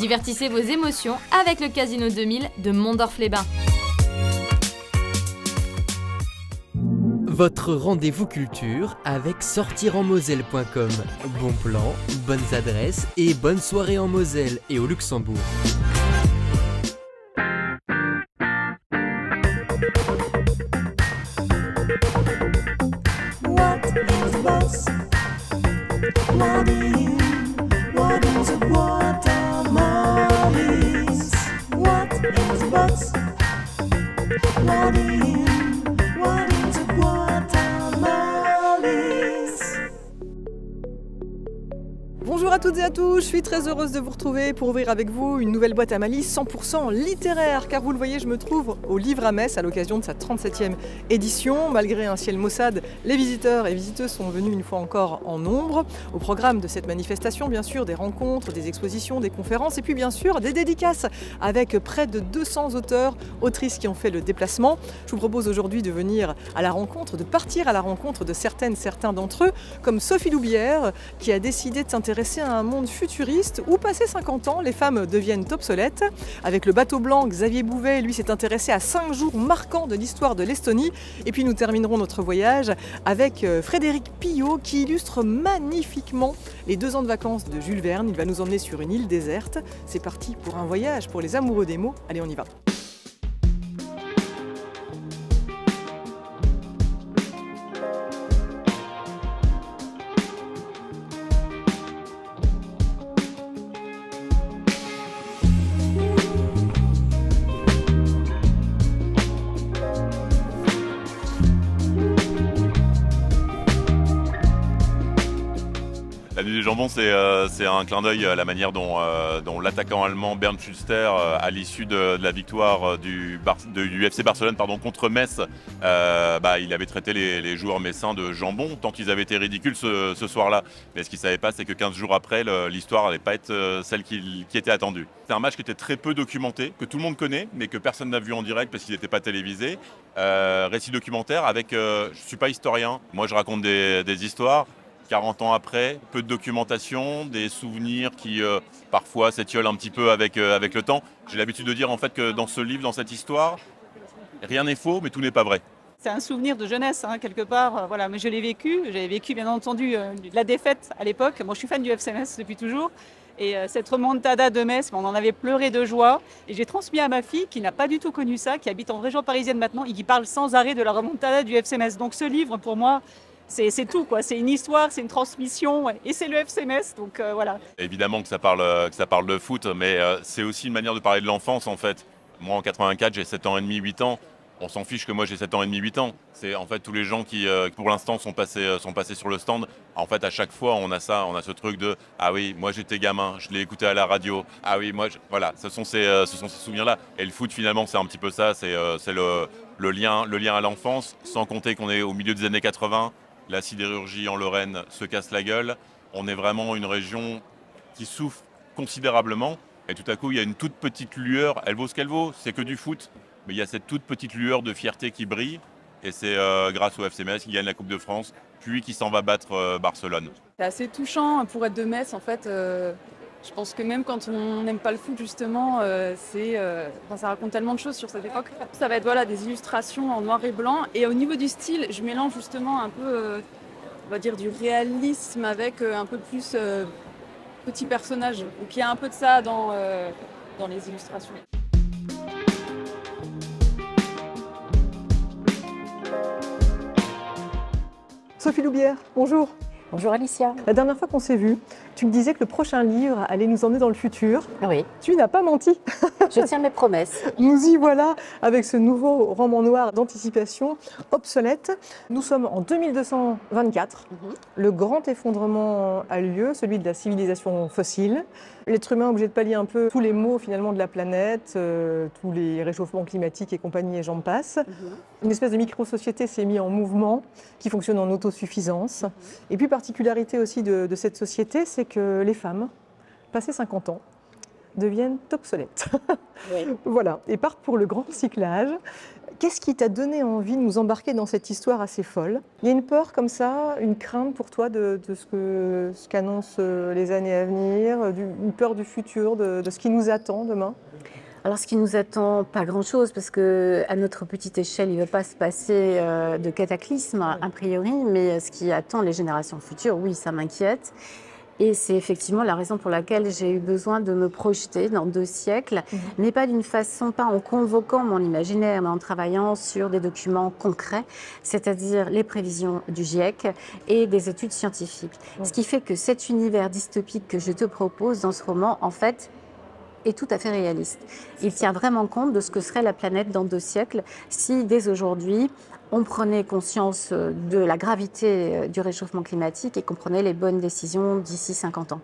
Divertissez vos émotions avec le Casino 2000 de Mondorf-les-Bains. Votre rendez-vous culture avec sortirenmoselle.com. Bon plan, bonnes adresses et bonnes soirées en Moselle et au Luxembourg. What is boss? What is a guacamolis? What is boss? What is a guacamolis? Bonjour à toutes et à tous, je suis très heureuse de vous retrouver pour ouvrir avec vous une nouvelle boîte à malice 100% littéraire, car vous le voyez, je me trouve au Livre à Metz à l'occasion de sa 37e édition. Malgré un ciel maussade, les visiteurs et visiteuses sont venus une fois encore en nombre. Au programme de cette manifestation, bien sûr, des rencontres, des expositions, des conférences et puis bien sûr des dédicaces avec près de 200 auteurs, autrices qui ont fait le déplacement. Je vous propose aujourd'hui de venir à la rencontre, de partir à la rencontre de certains d'entre eux, comme Sophie Loubière, qui a décidé de s'intéresser à un monde futuriste où, passé 50 ans, les femmes deviennent obsolètes. Avec le bateau blanc, Xavier Bouvet, lui, s'est intéressé à 5 jours marquants de l'histoire de l'Estonie. Et puis nous terminerons notre voyage avec Frédéric Pillot, qui illustre magnifiquement les 2 ans de vacances de Jules Verne. Il va nous emmener sur une île déserte. C'est parti pour un voyage pour les amoureux des mots. Allez, on y va. La nuit du jambon, c'est un clin d'œil à la manière dont l'attaquant allemand Bernd Schuster, à l'issue de la victoire du FC Barcelone contre Metz, il avait traité les joueurs messins de jambon, tant qu'ils avaient été ridicules ce soir-là. Mais ce qu'il ne savait pas, c'est que 15 jours après, l'histoire n'allait pas être celle qui était attendue. C'est un match qui était très peu documenté, que tout le monde connaît, mais que personne n'a vu en direct parce qu'il n'était pas télévisé. Récit documentaire avec, je ne suis pas historien, moi je raconte des histoires. 40 ans après, peu de documentation, des souvenirs qui parfois s'étiolent un petit peu avec le temps. J'ai l'habitude de dire en fait que dans ce livre, dans cette histoire, rien n'est faux, mais tout n'est pas vrai. C'est un souvenir de jeunesse, quelque part. Voilà, mais je l'ai vécu. J'avais vécu, bien entendu, la défaite à l'époque. Moi, je suis fan du FC Metz depuis toujours. Et cette remontada de Metz, on en avait pleuré de joie. Et j'ai transmis à ma fille, qui n'a pas du tout connu ça, qui habite en région parisienne maintenant, et qui parle sans arrêt de la remontada du FC Metz. Donc ce livre, pour moi, c'est tout, quoi. C'est une histoire, c'est une transmission, et c'est le FC Metz, donc voilà. Évidemment que ça parle de foot, mais c'est aussi une manière de parler de l'enfance, en fait. Moi, en 84, j'ai 7 ans et demi, 8 ans. On s'en fiche que moi, j'ai 7 ans et demi, 8 ans. C'est en fait tous les gens qui, pour l'instant, sont passés sur le stand. En fait, à chaque fois, on a ce truc de « Ah oui, moi, j'étais gamin, je l'ai écouté à la radio. Ah oui, moi, voilà, ce sont ces souvenirs-là. » Et le foot, finalement, c'est un petit peu ça. C'est le lien à l'enfance, sans compter qu'on est au milieu des années 80. La sidérurgie en Lorraine se casse la gueule. On est vraiment une région qui souffre considérablement. Et tout à coup, il y a une toute petite lueur. Elle vaut ce qu'elle vaut, c'est que du foot. Mais il y a cette toute petite lueur de fierté qui brille. Et c'est grâce au FC Metz qui gagne la Coupe de France, puis qui s'en va battre Barcelone. C'est assez touchant pour être de Metz, en fait. Je pense que même quand on n'aime pas le foot, justement, ça raconte tellement de choses sur cette époque. Ça va être des illustrations en noir et blanc. Et au niveau du style, je mélange justement un peu, on va dire, du réalisme avec un peu plus petits personnages. Donc il y a un peu de ça dans les illustrations. Sophie Loubière, bonjour. Bonjour Alicia. La dernière fois qu'on s'est vu, tu me disais que le prochain livre allait nous emmener dans le futur. Oui. Tu n'as pas menti. Je tiens mes promesses. Nous y voilà avec ce nouveau roman noir d'anticipation, Obsolète. Nous sommes en 2224. Le grand effondrement a lieu, celui de la civilisation fossile. L'être humain est obligé de pallier un peu tous les maux finalement de la planète, tous les réchauffements climatiques et compagnie et j'en passe. Une espèce de micro-société s'est mise en mouvement qui fonctionne en autosuffisance. Et puis particularité aussi de cette société, c'est que les femmes, passées 50 ans, deviennent obsolètes. Oui. Voilà, et partent pour le grand recyclage. Qu'est-ce qui t'a donné envie de nous embarquer dans cette histoire assez folle? Il y a une peur comme ça, une crainte pour toi de ce qu'annoncent les années à venir, une peur du futur, de ce qui nous attend demain? Alors, ce qui nous attend, pas grand-chose, parce qu'à notre petite échelle, il ne va pas se passer de cataclysme, a priori, mais ce qui attend les générations futures, oui, ça m'inquiète. Et c'est effectivement la raison pour laquelle j'ai eu besoin de me projeter dans 2 siècles, mais pas d'une façon, pas en convoquant mon imaginaire, mais en travaillant sur des documents concrets, c'est-à-dire les prévisions du GIEC et des études scientifiques. Ce qui fait que cet univers dystopique que je te propose dans ce roman, en fait, est tout à fait réaliste. Il tient vraiment compte de ce que serait la planète dans 2 siècles si, dès aujourd'hui, on prenait conscience de la gravité du réchauffement climatique et qu'on prenait les bonnes décisions d'ici 50 ans.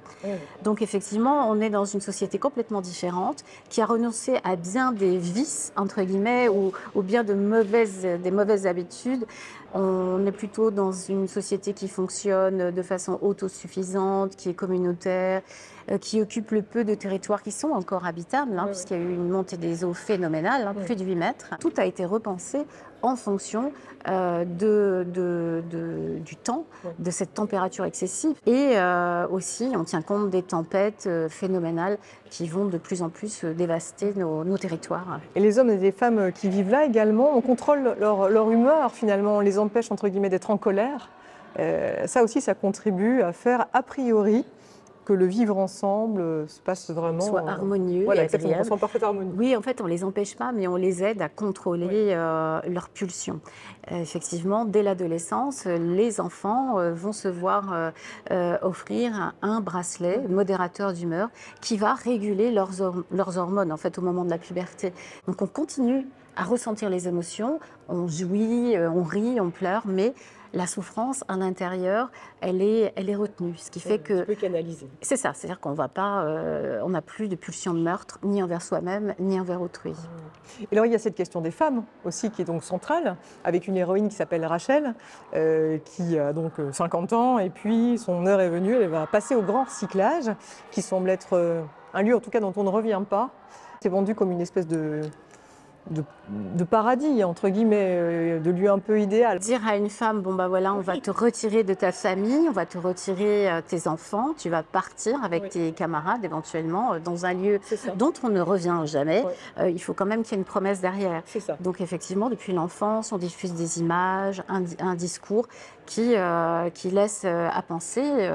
Donc effectivement, on est dans une société complètement différente qui a renoncé à bien des vices, entre guillemets, ou bien des mauvaises habitudes. On est plutôt dans une société qui fonctionne de façon autosuffisante, qui est communautaire, qui occupe le peu de territoires qui sont encore habitables, puisqu'il y a eu une montée des eaux phénoménale, plus de 8 mètres. Tout a été repensé en fonction du temps, de cette température excessive. Et aussi, on tient compte des tempêtes phénoménales qui vont de plus en plus dévaster nos territoires. Et les hommes et les femmes qui vivent là également, on contrôle leur humeur finalement, on les empêche entre guillemets d'être en colère. Ça aussi, ça contribue à faire a priori que le vivre ensemble se passe vraiment... Soit harmonieux voilà, et agréable. Soit en parfaite harmonie. Oui, en fait, on ne les empêche pas, mais on les aide à contrôler leurs pulsions. Effectivement, dès l'adolescence, les enfants vont se voir offrir un bracelet modérateur d'humeur qui va réguler leurs hormones, en fait, au moment de la puberté. Donc, on continue à ressentir les émotions, on jouit, on rit, on pleure, mais la souffrance à l'intérieur, elle est retenue. Ce qui fait que... Tu peux canaliser. C'est ça, c'est-à-dire qu'on va pas, on n'a plus de pulsion de meurtre, ni envers soi-même, ni envers autrui. Et alors il y a cette question des femmes aussi qui est donc centrale, avec une héroïne qui s'appelle Rachel, qui a donc 50 ans, et puis son heure est venue, elle va passer au grand recyclage, qui semble être un lieu en tout cas dont on ne revient pas. C'est vendu comme une espèce de paradis, entre guillemets, de lieu un peu idéal. Dire à une femme, bon bah voilà, on va te retirer de ta famille, on va te retirer tes enfants, tu vas partir avec tes camarades éventuellement dans un lieu dont on ne revient jamais, il faut quand même qu'il y ait une promesse derrière. Donc effectivement, depuis l'enfance, on diffuse des images, un discours qui laisse à penser,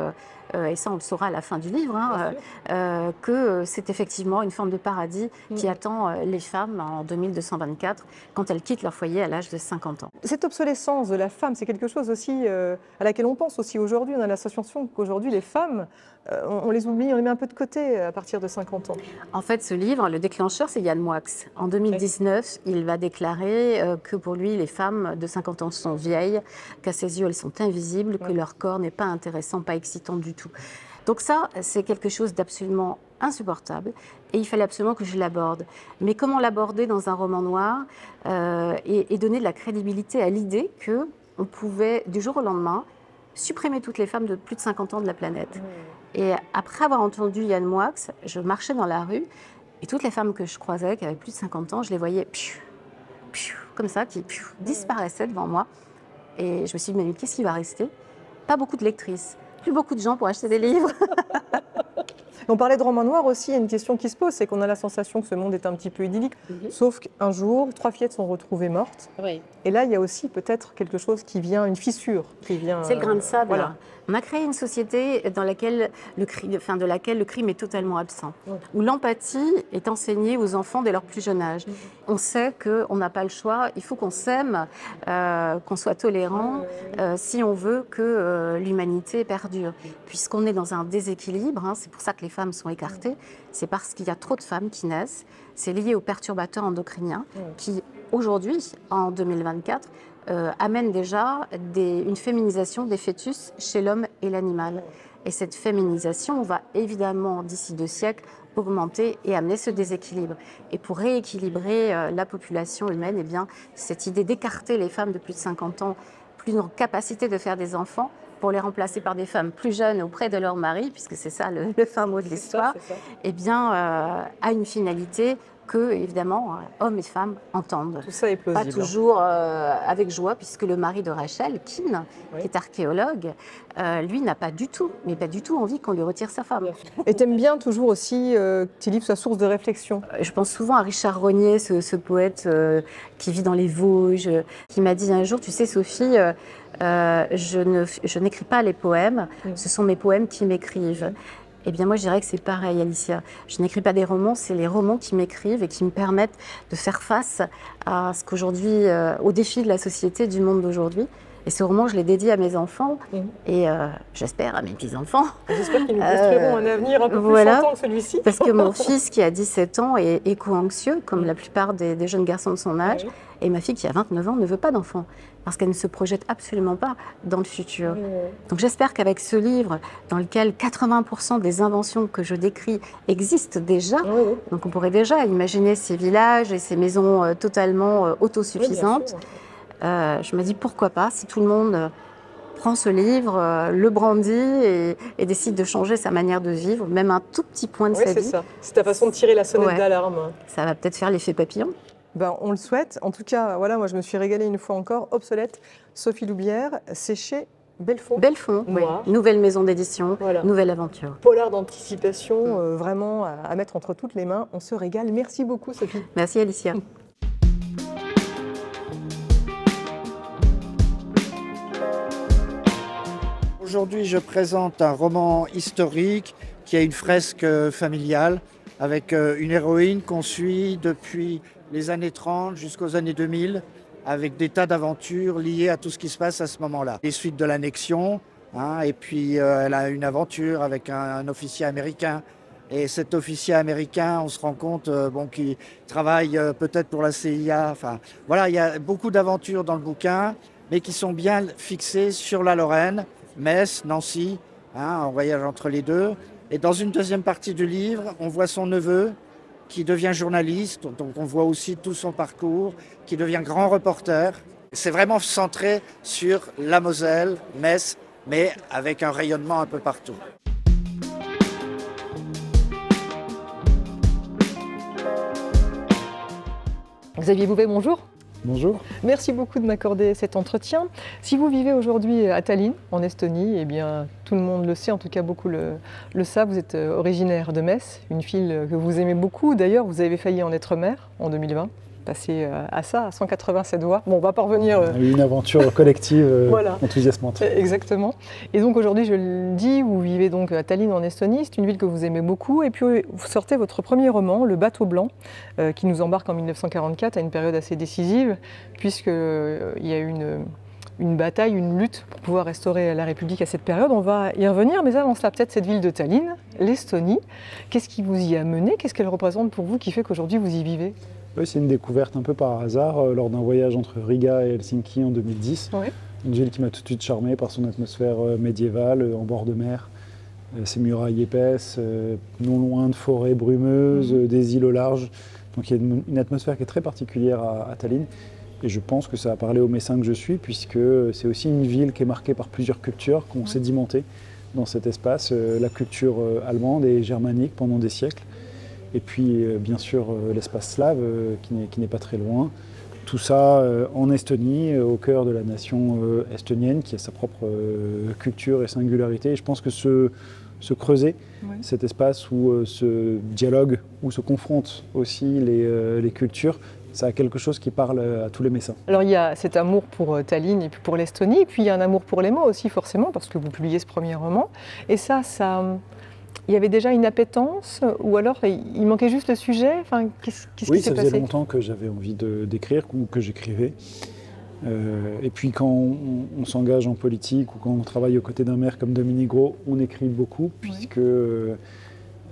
et ça on le saura à la fin du livre, que c'est effectivement une forme de paradis qui attend les femmes en 2224 quand elles quittent leur foyer à l'âge de 50 ans. Cette obsolescence de la femme, c'est quelque chose aussi à laquelle on pense aussi aujourd'hui. On a la sensation qu'aujourd'hui les femmes, on les oublie, on les met un peu de côté à partir de 50 ans. En fait, ce livre, le déclencheur, c'est Yann Moix. En 2019, il va déclarer que pour lui, les femmes de 50 ans sont vieilles, qu'à ses yeux, elles sont invisibles, que leur corps n'est pas intéressant, pas excitant du tout. Donc ça, c'est quelque chose d'absolument insupportable et il fallait absolument que je l'aborde. Mais comment l'aborder dans un roman noir et donner de la crédibilité à l'idée qu'on pouvait, du jour au lendemain, supprimer toutes les femmes de plus de 50 ans de la planète. Et après avoir entendu Yann Moix, je marchais dans la rue et toutes les femmes que je croisais, qui avaient plus de 50 ans, je les voyais comme ça, qui disparaissaient devant moi. Et je me suis dit, mais qu'est-ce qui va rester? Pas beaucoup de lectrices, plus beaucoup de gens pour acheter des livres. On parlait de roman noir aussi, il y a une question qui se pose, c'est qu'on a la sensation que ce monde est un petit peu idyllique, sauf qu'un jour, 3 fillettes sont retrouvées mortes. Et là, il y a aussi peut-être quelque chose qui vient, une fissure qui vient... C'est le grain de sable. Voilà. On a créé une société dans laquelle de laquelle le crime est totalement absent, où l'empathie est enseignée aux enfants dès leur plus jeune âge. On sait qu'on n'a pas le choix, il faut qu'on s'aime, qu'on soit tolérant, si on veut que l'humanité perdure. Puisqu'on est dans un déséquilibre, c'est pour ça que les femmes sont écartées, c'est parce qu'il y a trop de femmes qui naissent, c'est lié aux perturbateurs endocriniens qui, aujourd'hui, en 2024, amène déjà une féminisation des fœtus chez l'homme et l'animal. Et cette féminisation va évidemment, d'ici 2 siècles, augmenter et amener ce déséquilibre. Et pour rééquilibrer la population humaine, eh bien, cette idée d'écarter les femmes de plus de 50 ans, plus en capacité de faire des enfants, pour les remplacer par des femmes plus jeunes auprès de leur mari, puisque c'est ça le fin mot de l'histoire, eh bien, a une finalité que, évidemment, hommes et femmes entendent. Tout ça est Pas plausible. toujours avec joie, puisque le mari de Rachel, Keane, qui est archéologue, lui n'a pas du tout, mais pas du tout envie qu'on lui retire sa femme. Et t'aimes bien toujours aussi que tes livres soient source de réflexion. Je pense souvent à Richard Rognier, ce poète qui vit dans les Vosges, qui m'a dit un jour, tu sais Sophie, je n'écris pas les poèmes, ce sont mes poèmes qui m'écrivent. Eh bien moi je dirais que c'est pareil Alicia. Je n'écris pas des romans, c'est les romans qui m'écrivent et qui me permettent de faire face à ce qu'aujourd'hui, aux défis de la société, du monde d'aujourd'hui. Et ce roman, je l'ai dédié à mes enfants et j'espère à mes petits-enfants. J'espère qu'ils nous construiront un avenir un peu plus chantant que celui-ci. Parce que mon fils qui a 17 ans est éco-anxieux, comme la plupart des jeunes garçons de son âge, et ma fille qui a 29 ans ne veut pas d'enfants, parce qu'elle ne se projette absolument pas dans le futur. Donc j'espère qu'avec ce livre, dans lequel 80% des inventions que je décris existent déjà, donc on pourrait déjà imaginer ces villages et ces maisons totalement autosuffisantes, je me dis pourquoi pas, si tout le monde prend ce livre, le brandit et décide de changer sa manière de vivre, même un tout petit point de sa vie. C'est ça. C'est ta façon de tirer la sonnette d'alarme. Ça va peut-être faire l'effet papillon. Ben, on le souhaite. En tout cas, voilà, moi je me suis régalée une fois encore. Obsolète, Sophie Loubière, c'est chez Belfond. Belfond, oui. Nouvelle maison d'édition, nouvelle aventure. Polar d'anticipation, vraiment à mettre entre toutes les mains. On se régale. Merci beaucoup, Sophie. Merci, Alicia. Aujourd'hui, je présente un roman historique qui a une fresque familiale avec une héroïne qu'on suit depuis les années 30 jusqu'aux années 2000 avec des tas d'aventures liées à tout ce qui se passe à ce moment-là. Les suites de l'annexion, et puis elle a une aventure avec un officier américain. Et cet officier américain, on se rend compte qu'il travaille peut-être pour la CIA. Enfin, voilà, il y a beaucoup d'aventures dans le bouquin, mais qui sont bien fixées sur la Lorraine, Metz, Nancy, on voyage entre les deux. Et dans une deuxième partie du livre, on voit son neveu qui devient journaliste, donc on voit aussi tout son parcours, qui devient grand reporter. C'est vraiment centré sur la Moselle, Metz, mais avec un rayonnement un peu partout. Xavier Bouvet, bonjour. Bonjour. Merci beaucoup de m'accorder cet entretien. Si vous vivez aujourd'hui à Tallinn, en Estonie, eh bien, tout le monde le sait, en tout cas beaucoup le savent, vous êtes originaire de Metz, une ville que vous aimez beaucoup. D'ailleurs, vous avez failli en être maire en 2020, passé à ça, à 187 voix. Bon, on va pas revenir... Une aventure collective enthousiasmante. Exactement. Et donc aujourd'hui, je le dis, vous vivez donc à Tallinn en Estonie, c'est une ville que vous aimez beaucoup. Et puis vous sortez votre premier roman, Le Bateau Blanc, qui nous embarque en 1944 à une période assez décisive, puisqu'il y a eu une bataille, une lutte pour pouvoir restaurer la République à cette période. On va y revenir, mais avant cela, peut-être cette ville de Tallinn, l'Estonie. Qu'est-ce qui vous y a mené? Qu'est-ce qu'elle représente pour vous qui fait qu'aujourd'hui vous y vivez? Oui, c'est une découverte un peu par hasard lors d'un voyage entre Riga et Helsinki en 2010. Une ville qui m'a tout de suite charmé par son atmosphère médiévale, en bord de mer, ses murailles épaisses, non loin de forêts brumeuses, des îles au large. Donc il y a une atmosphère qui est très particulière à Tallinn. Et je pense que ça a parlé au Messin que je suis, puisque c'est aussi une ville qui est marquée par plusieurs cultures qui ont sédimenté dans cet espace. La culture allemande et germanique pendant des siècles. Et puis, bien sûr, l'espace slave, qui n'est pas très loin. Tout ça en Estonie, au cœur de la nation estonienne, qui a sa propre culture et singularité. Et je pense que se creuser, cet espace où se dialogue, où se confrontent aussi les cultures, ça a quelque chose qui parle à tous les Messins. Alors il y a cet amour pour Tallinn et puis pour l'Estonie, et puis il y a un amour pour les mots aussi forcément, parce que vous publiez ce premier roman. Et ça... Il y avait déjà une appétence, ou alors il manquait juste le sujet? Enfin, qu'est-ce qui s'est passé? Oui, ça faisait longtemps que j'avais envie d'écrire ou que j'écrivais. Et puis quand on s'engage en politique ou quand on travaille aux côtés d'un maire comme Dominique Gros, on écrit beaucoup, puisque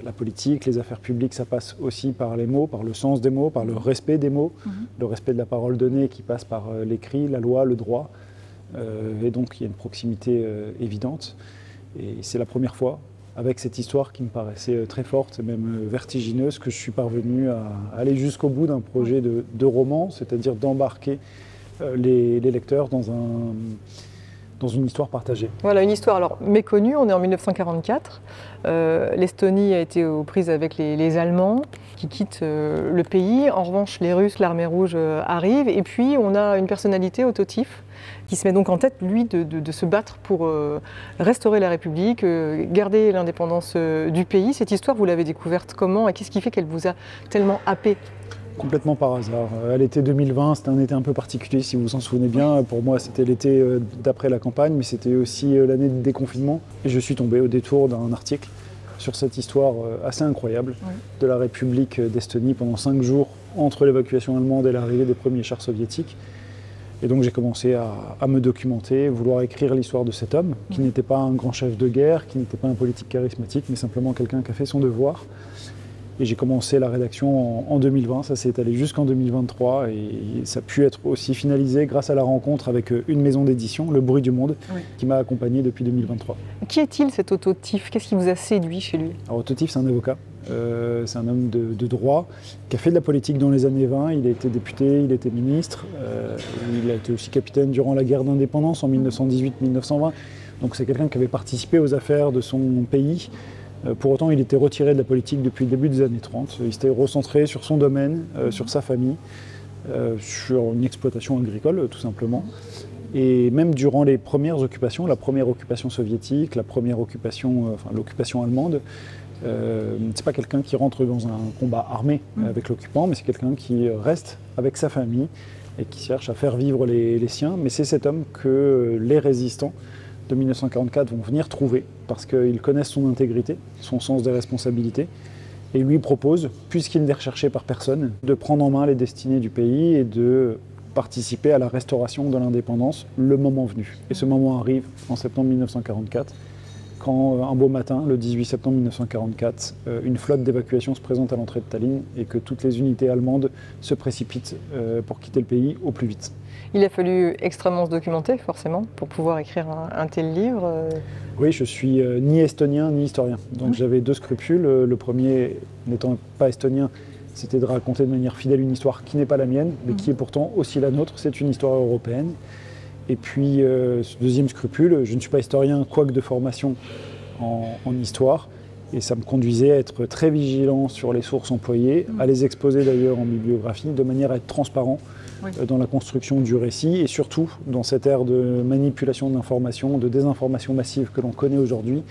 la politique, les affaires publiques, ça passe aussi par les mots, par le sens des mots, par le respect des mots, le respect de la parole donnée qui passe par l'écrit, la loi, le droit. Et donc il y a une proximité évidente. Et c'est la première fois, avec cette histoire qui me paraissait très forte et même vertigineuse, que je suis parvenu à aller jusqu'au bout d'un projet de roman, c'est-à-dire d'embarquer les lecteurs dans dans une histoire partagée. Voilà, une histoire alors méconnue, on est en 1944. L'Estonie a été aux prises avec les Allemands qui quittent le pays. En revanche, les Russes, l'armée rouge arrive. Et puis, on a une personnalité, Otto Tief, qui se met donc en tête, lui, de se battre pour restaurer la République, garder l'indépendance du pays. Cette histoire, vous l'avez découverte comment et qu'est-ce qui fait qu'elle vous a tellement happé? Complètement par hasard. À l'été 2020, c'était un été un peu particulier, si vous vous en souvenez bien. Pour moi, c'était l'été d'après la campagne, mais c'était aussi l'année de déconfinement. Et je suis tombé au détour d'un article sur cette histoire assez incroyable de la République d'Estonie pendant 5 jours entre l'évacuation allemande et l'arrivée des premiers chars soviétiques. Et donc j'ai commencé à me documenter, vouloir écrire l'histoire de cet homme, qui n'était pas un grand chef de guerre, qui n'était pas un politique charismatique, mais simplement quelqu'un qui a fait son devoir. Et j'ai commencé la rédaction en 2020, ça s'est étalé jusqu'en 2023 et ça a pu être aussi finalisé grâce à la rencontre avec une maison d'édition, Le Bruit du Monde, qui m'a accompagné depuis 2023. Qui est-il cet Otto Tief? Qu'est-ce qui vous a séduit chez lui? Alors Otto Tief, c'est un avocat, c'est un homme de droit qui a fait de la politique dans les années 20, il a été député, il a été ministre, il a été aussi capitaine durant la guerre d'indépendance en 1918-1920, donc c'est quelqu'un qui avait participé aux affaires de son pays. Pour autant, il était retiré de la politique depuis le début des années 30. Il s'était recentré sur son domaine, sur sa famille, sur une exploitation agricole, tout simplement. Et même durant les premières occupations, la première occupation soviétique, la première occupation, l'occupation allemande, c'est pas quelqu'un qui rentre dans un combat armé avec l'occupant, mais c'est quelqu'un qui reste avec sa famille et qui cherche à faire vivre les siens. Mais c'est cet homme que les résistants de 1944 vont venir trouver parce qu'ils connaissent son intégrité, son sens des responsabilités et lui proposent, puisqu'il n'est recherché par personne, de prendre en main les destinées du pays et de participer à la restauration de l'indépendance le moment venu. Et ce moment arrive en septembre 1944 quand un beau matin, le 18 septembre 1944, une flotte d'évacuation se présente à l'entrée de Tallinn et que toutes les unités allemandes se précipitent pour quitter le pays au plus vite. Il a fallu extrêmement se documenter, forcément, pour pouvoir écrire un tel livre. Oui, je suis ni estonien ni historien. Donc j'avais 2 scrupules. Le premier, n'étant pas estonien, c'était de raconter de manière fidèle une histoire qui n'est pas la mienne, mais qui est pourtant aussi la nôtre. C'est une histoire européenne. Et puis, ce deuxième scrupule, je ne suis pas historien, quoique de formation en histoire. Et ça me conduisait à être très vigilant sur les sources employées, à les exposer d'ailleurs en bibliographie, de manière à être transparent dans la construction du récit et surtout dans cette ère de manipulation d'informations, de désinformation massive que l'on connaît aujourd'hui,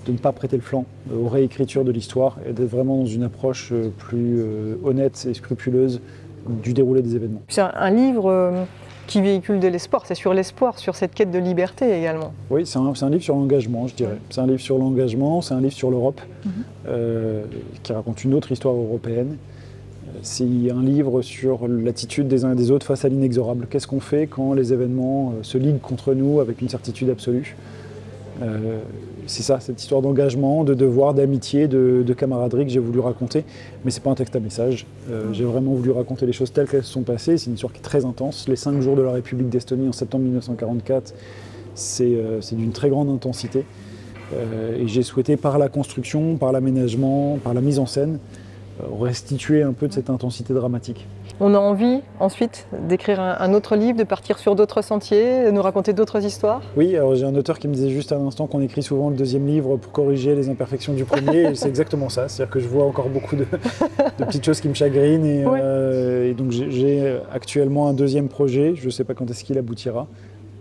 de ne pas prêter le flanc aux réécritures de l'histoire et d'être vraiment dans une approche plus honnête et scrupuleuse du déroulé des événements. C'est un livre qui véhicule de l'espoir, c'est sur l'espoir, sur cette quête de liberté également. Oui, c'est un livre sur l'engagement, je dirais. C'est un livre sur l'engagement, c'est un livre sur l'Europe, qui raconte une autre histoire européenne. C'est un livre sur l'attitude des uns et des autres face à l'inexorable. Qu'est-ce qu'on fait quand les événements se liguent contre nous avec une certitude absolue? C'est ça, cette histoire d'engagement, de devoir, d'amitié, de camaraderie que j'ai voulu raconter. Mais c'est pas un texte à message. J'ai vraiment voulu raconter les choses telles qu'elles se sont passées. C'est une histoire qui est très intense. Les 5 jours de la République d'Estonie en septembre 1944, c'est d'une très grande intensité. Et j'ai souhaité, par la construction, par l'aménagement, par la mise en scène, restituer un peu de cette intensité dramatique. On a envie ensuite d'écrire un autre livre, de partir sur d'autres sentiers, de nous raconter d'autres histoires? Oui, alors j'ai un auteur qui me disait juste à l'instant qu'on écrit souvent le deuxième livre pour corriger les imperfections du premier, et c'est exactement ça, c'est-à-dire que je vois encore beaucoup de petites choses qui me chagrinent, et donc j'ai actuellement un deuxième projet, je ne sais pas quand est-ce qu'il aboutira,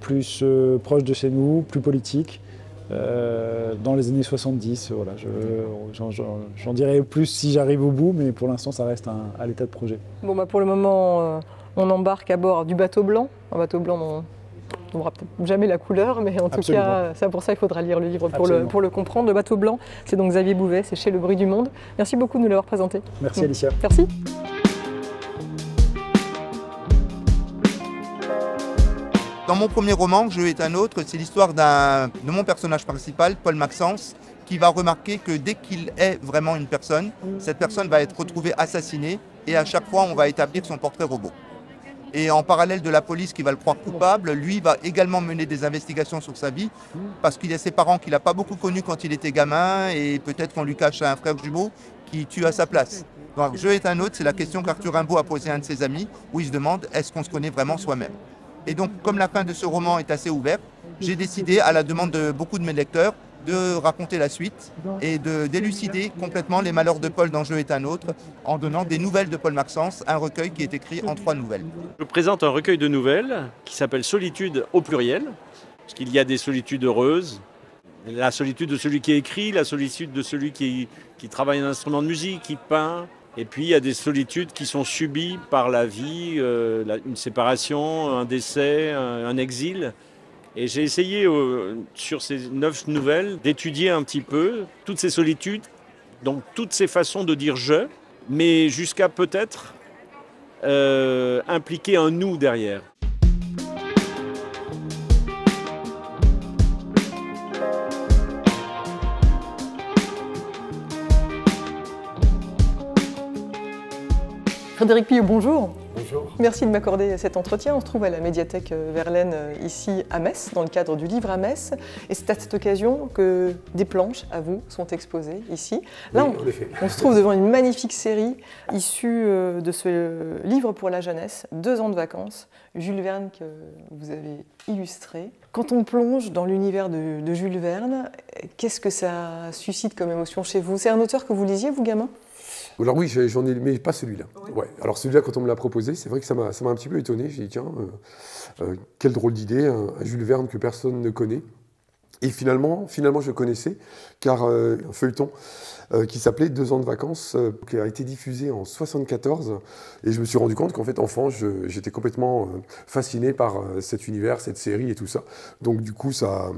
plus proche de chez nous, plus politique, dans les années 70, voilà, j'en dirai plus si j'arrive au bout, mais pour l'instant ça reste à l'état de projet. Bon, pour le moment, on embarque à bord du bateau blanc, un bateau blanc dont on ne verra peut-être jamais la couleur, mais en tout cas, c'est pour ça qu'il faudra lire le livre pour le comprendre. Le bateau blanc, c'est donc Xavier Bouvet, c'est chez Le Bruit du Monde. Merci beaucoup de nous l'avoir présenté. Merci Alicia. Merci. Dans mon premier roman, Jeu est un autre, c'est l'histoire de mon personnage principal, Paul Maxence, qui va remarquer que dès qu'il est vraiment une personne, cette personne va être retrouvée assassinée et à chaque fois on va établir son portrait robot. Et en parallèle de la police qui va le croire coupable, lui va également mener des investigations sur sa vie parce qu'il y a ses parents qu'il n'a pas beaucoup connus quand il était gamin et peut-être qu'on lui cache un frère jumeau qui tue à sa place. Donc Jeu est un autre, c'est la question qu'Arthur Rimbaud a posée à un de ses amis où il se demande est-ce qu'on se connaît vraiment soi-même. Et donc, comme la fin de ce roman est assez ouverte, j'ai décidé, à la demande de beaucoup de mes lecteurs, de raconter la suite et d'élucider complètement les malheurs de Paul dans Jeu est un autre, en donnant des nouvelles de Paul Maxence, un recueil qui est écrit en 3 nouvelles. Je présente un recueil de nouvelles qui s'appelle Solitude au pluriel, parce qu'il y a des solitudes heureuses, la solitude de celui qui écrit, la solitude de celui qui travaille un instrument de musique, qui peint, et puis il y a des solitudes qui sont subies par la vie, une séparation, un décès, un exil. Et j'ai essayé, sur ces 9 nouvelles, d'étudier un petit peu toutes ces solitudes, donc toutes ces façons de dire « je », mais jusqu'à peut-être impliquer un « nous » derrière. Frédéric Pillot, bonjour. Bonjour. Merci de m'accorder cet entretien. On se trouve à la médiathèque Verlaine, ici à Metz, dans le cadre du livre à Metz. Et c'est à cette occasion que des planches à vous sont exposées ici. Là, oui, on se trouve devant une magnifique série issue de ce livre pour la jeunesse, 2 ans de vacances, Jules Verne, que vous avez illustré. Quand on plonge dans l'univers de Jules Verne, qu'est-ce que ça suscite comme émotion chez vous? C'est un auteur que vous lisiez, vous, gamin? Alors oui, j'en ai, mais pas celui-là. Oui. Ouais. Alors celui-là, quand on me l'a proposé, c'est vrai que ça m'a un petit peu étonné. J'ai dit, tiens, quelle drôle d'idée, un Jules Verne que personne ne connaît. Et finalement je connaissais, car un feuilleton qui s'appelait 2 ans de vacances, qui a été diffusé en 1974. Et je me suis rendu compte qu'en fait, enfant, j'étais complètement fasciné par cet univers, cette série et tout ça. Donc du coup, ça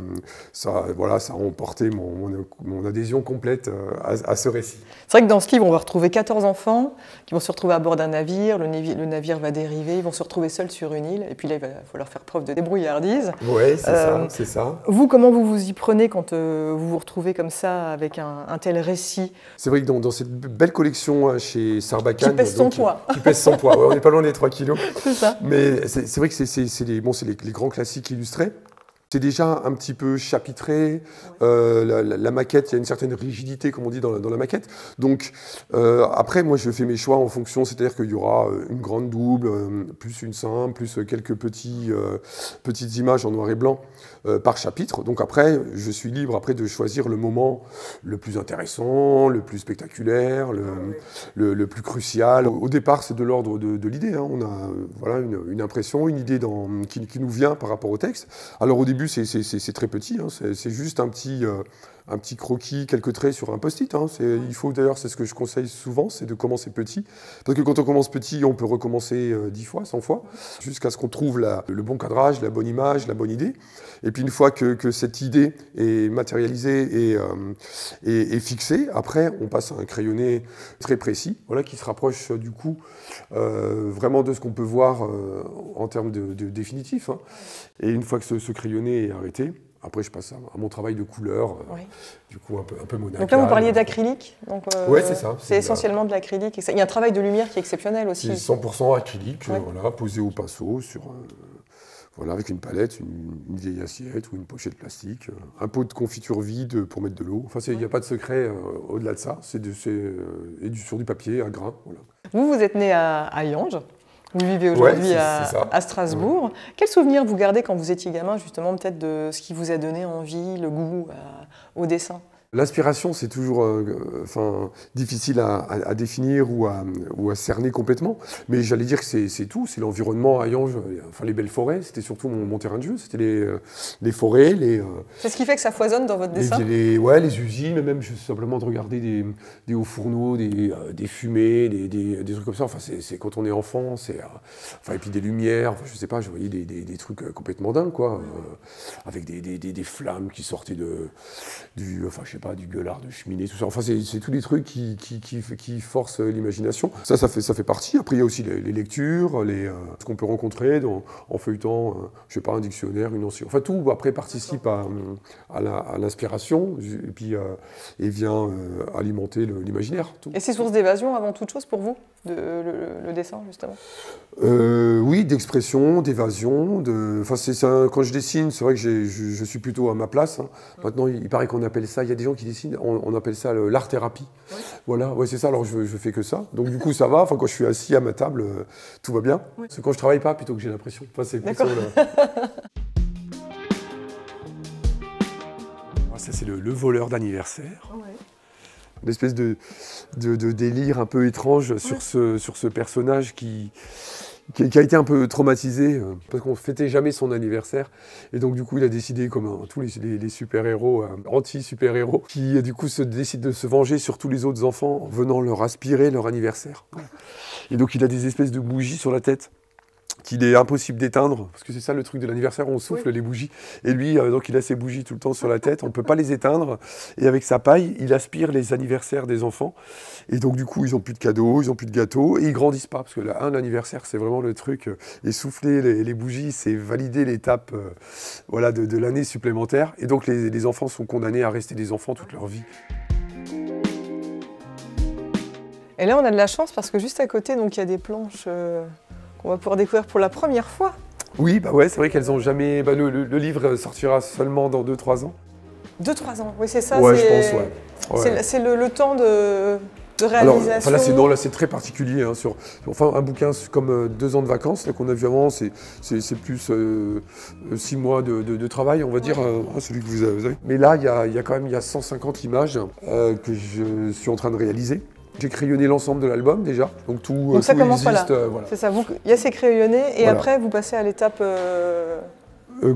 a emporté mon adhésion complète à ce récit. C'est vrai que dans ce livre, on va retrouver 14 enfants qui vont se retrouver à bord d'un navire. Le navire va dériver, ils vont se retrouver seuls sur une île. Et puis là, il va falloir faire preuve de débrouillardise. Oui, c'est ça. Vous, comment vous y prenez quand vous vous retrouvez comme ça avec un tel récit? C'est vrai que dans cette belle collection chez Sarbacane... Qui pèse son poids. Qui pèse son poids, ouais, on n'est pas loin des 3 kilos. C'est ça. Mais c'est vrai que c'est les grands classiques illustrés. C'est déjà un petit peu chapitré, la maquette, il y a une certaine rigidité, comme on dit, dans la maquette. Donc après, moi, je fais mes choix en fonction, c'est-à-dire qu'il y aura une grande double, plus une simple, plus quelques petites images en noir et blanc par chapitre. Donc après, je suis libre après de choisir le moment le plus intéressant, le plus spectaculaire, le plus crucial. Au départ, c'est de l'ordre de l'idée. Hein. On a voilà, une impression, une idée qui nous vient par rapport au texte. Alors au début, c'est très petit, hein, c'est juste un petit croquis, quelques traits sur un post-it. Hein. Il faut d'ailleurs, c'est ce que je conseille souvent, c'est de commencer petit. Parce que quand on commence petit, on peut recommencer 10 fois, 100 fois, jusqu'à ce qu'on trouve le bon cadrage, la bonne image, la bonne idée. Et puis une fois que cette idée est matérialisée et fixée, après, on passe à un crayonné très précis, voilà, qui se rapproche du coup vraiment de ce qu'on peut voir en termes de définitif. Hein. Et une fois que ce crayonné est arrêté, après, je passe à mon travail de couleur, oui. Du coup un peu monacal. Donc là, vous parliez d'acrylique. Oui, c'est ça. C'est essentiellement de l'acrylique. Il y a un travail de lumière qui est exceptionnel aussi. C'est 100% acrylique, ouais. Voilà, posé au pinceau, voilà, avec une palette, une vieille assiette ou une pochette plastique, un pot de confiture vide pour mettre de l'eau. Enfin, il n'y a pas de secret au-delà de ça. C'est sur du papier à grains. Voilà. Vous êtes né à Yange. Vous vivez aujourd'hui à Strasbourg. Ouais. Quel souvenir vous gardez quand vous étiez gamin, justement, peut-être de ce qui vous a donné envie, le goût au dessin? L'inspiration, c'est toujours difficile à définir ou à cerner complètement. Mais j'allais dire que c'est tout. C'est l'environnement à Yange, les belles forêts. C'était surtout mon terrain de jeu. C'était les forêts. C'est ce qui fait que ça foisonne dans votre dessin? Les usines, mais même simplement de regarder des hauts fourneaux, des fumées, des trucs comme ça. Enfin, c'est quand on est enfant. Et puis des lumières. Enfin, je sais pas, je voyais des trucs complètement dingues, quoi. Avec des flammes qui sortaient du gueulard de cheminée, tout ça. Enfin, c'est tous des trucs qui forcent l'imagination. Ça fait partie. Après, il y a aussi les lectures, ce qu'on peut rencontrer en feuilletant, un dictionnaire, une ancienne. Enfin, tout après participe à l'inspiration et vient alimenter l'imaginaire. Et c'est source d'évasion avant toute chose pour vous, le dessin, justement? Oui, d'expression, d'évasion. Quand je dessine, c'est vrai que je suis plutôt à ma place. Hein. Maintenant, il paraît qu'on appelle ça. Il y a des gens gens qui dessinent, on appelle ça l'art-thérapie. Oui. Voilà, ouais, c'est ça, alors je fais que ça. Donc du coup, ça va, enfin, quand je suis assis à ma table, tout va bien. Oui. C'est quand je travaille pas plutôt que j'ai l'impression. Enfin, c'est plutôt ça, c'est le voleur d'anniversaire. Ouais. Une espèce de délire un peu étrange sur ce personnage qui a été un peu traumatisé parce qu'on ne fêtait jamais son anniversaire. Et donc du coup, il a décidé, comme tous les super-héros, anti-super-héros, qui du coup décide de se venger sur tous les autres enfants en venant leur aspirer leur anniversaire. Et donc il a des espèces de bougies sur la tête qu'il est impossible d'éteindre, parce que c'est ça le truc de l'anniversaire, on souffle les bougies. Et lui, donc il a ses bougies tout le temps sur la tête, on ne peut pas les éteindre. Et avec sa paille, il aspire les anniversaires des enfants. Et donc du coup, ils n'ont plus de cadeaux, ils n'ont plus de gâteaux, et ils grandissent pas. Parce que l'anniversaire, c'est vraiment le truc, et souffler les bougies, c'est valider l'étape voilà, de l'année supplémentaire. Et donc les enfants sont condamnés à rester des enfants toute leur vie. Et là, on a de la chance, parce que juste à côté, donc il y a des planches... qu'on va pouvoir découvrir pour la première fois. Oui, bah ouais, c'est vrai qu'elles n'ont jamais... Bah le livre sortira seulement dans 2-3 ans. 2-3 ans, oui, c'est ça. Ouais, je pense, ouais. C'est le temps de réalisation. Alors, là, c'est très particulier. Hein, enfin, un bouquin comme 2 ans de vacances qu'on a vu avant, c'est plus 6 mois de travail, on va dire, celui que vous avez. Mais là, il y a quand même 150 images que je suis en train de réaliser. J'ai crayonné l'ensemble de l'album déjà, donc tout ça commence existe. Voilà. C'est ça, il y a ces crayonnés et voilà. Après vous passez à l'étape...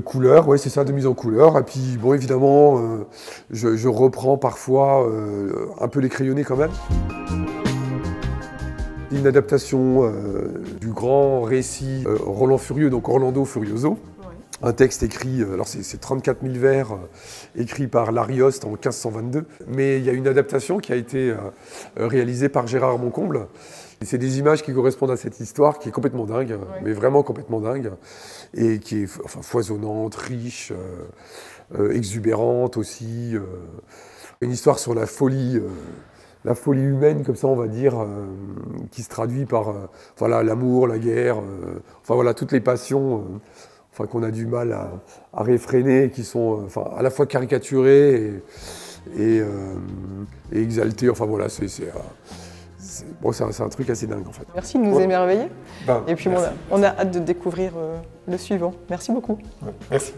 couleur, oui c'est ça, de mise en couleur. Et puis bon évidemment, je reprends parfois un peu les crayonnés quand même. Une adaptation du grand récit Roland Furieux, donc Orlando Furioso. Un texte écrit, alors c'est 34 000 vers, écrit par l'Arioste en 1522, mais il y a une adaptation qui a été réalisée par Gérard Moncomble. C'est des images qui correspondent à cette histoire qui est complètement dingue, mais vraiment complètement dingue, et qui est foisonnante, riche, exubérante aussi. Une histoire sur la folie humaine, comme ça on va dire, qui se traduit par l'amour, la guerre, toutes les passions. Qu'on a du mal à réfréner, qui sont à la fois caricaturées et exaltées. Enfin voilà, c'est un truc assez dingue en fait. Merci de nous émerveiller. Et puis on a hâte de découvrir le suivant. Merci beaucoup. Ouais, merci.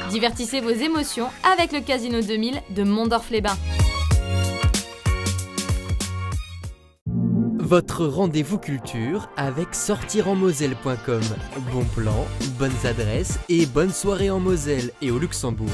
Divertissez vos émotions avec le Casino 2000 de Mondorf-les-Bains. Votre rendez-vous culture avec sortirenmoselle.com. Bons plans, bonnes adresses et bonnes soirées en Moselle et au Luxembourg.